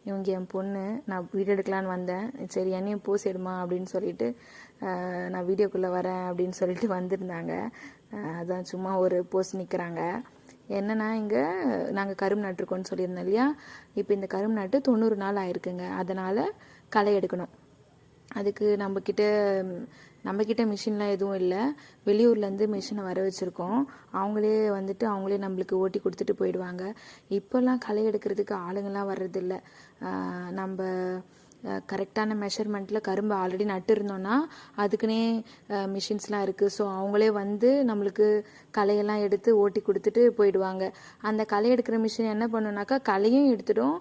இவங்க என் பொண்ணு. நான் வீடியோ எடுக்கலான்னு வந்தேன். சரி என்னையும் போஸ் எடுமா அப்படின்னு சொல்லிட்டு நான் வீடியோக்குள்ளே வரேன் அப்படின்னு சொல்லிட்டு வந்திருந்தாங்க. அதான் சும்மா ஒரு போஸ் நிற்கிறாங்க. என்னென்னா இங்கே நாங்கள் கரும்பு நட்டுருக்கோன்னு சொல்லியிருந்தோம் இல்லையா. இப்போ இந்த கரும்பு நட்டு 90 நாள் ஆயிருக்குங்க. அதனால் களை எடுக்கணும். அதுக்கு நம்மக்கிட்ட மிஷின்லாம் எதுவும் இல்லை. வெளியூர்லேருந்து மிஷினை வர வச்சுருக்கோம். அவங்களே நம்மளுக்கு ஓட்டி கொடுத்துட்டு போயிடுவாங்க. இப்போல்லாம் களை எடுக்கிறதுக்கு ஆளுங்கள்லாம் வர்றதில்ல. நம்ம கரெக்டான மெஷர்மெண்ட்டில் கரும்பு ஆல்ரெடி நட்டு இருந்தோன்னா அதுக்குன்னே மிஷின்ஸ்லாம் இருக்குது. ஸோ அவங்களே நம்மளுக்கு களையெல்லாம் எடுத்து ஓட்டி கொடுத்துட்டு போயிடுவாங்க. அந்த களை எடுக்கிற மிஷின் என்ன பண்ணுனாக்கா களையும் எடுத்துடும்,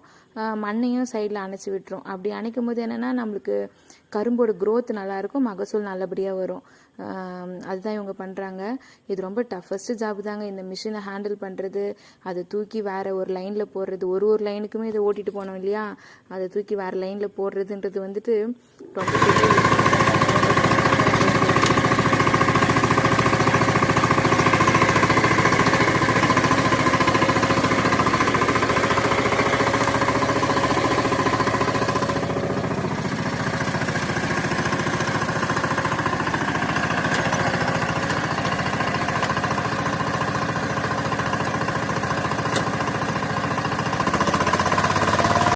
மண்ணையும் சைடில் அணைச்சி விட்டுரும். அப்படி அணைக்கும் போது என்னென்னா நம்மளுக்கு கரும்போட க்ரோத் நல்லாயிருக்கும், மகசூல் நல்லபடியாக வரும். அதுதான் இவங்க பண்ணுறாங்க. இது ரொம்ப டஃபஸ்ட்டு ஜாப் தாங்க, இந்த மிஷினை ஹேண்டில் பண்ணுறது. அதை தூக்கி வேறு ஒரு லைனில் போடுறது. ஒரு லைனுக்குமே இதை ஓட்டிகிட்டு போனோம் இல்லையா, அதை தூக்கி வேறு லைனில் போடுறதுன்றது ரொம்ப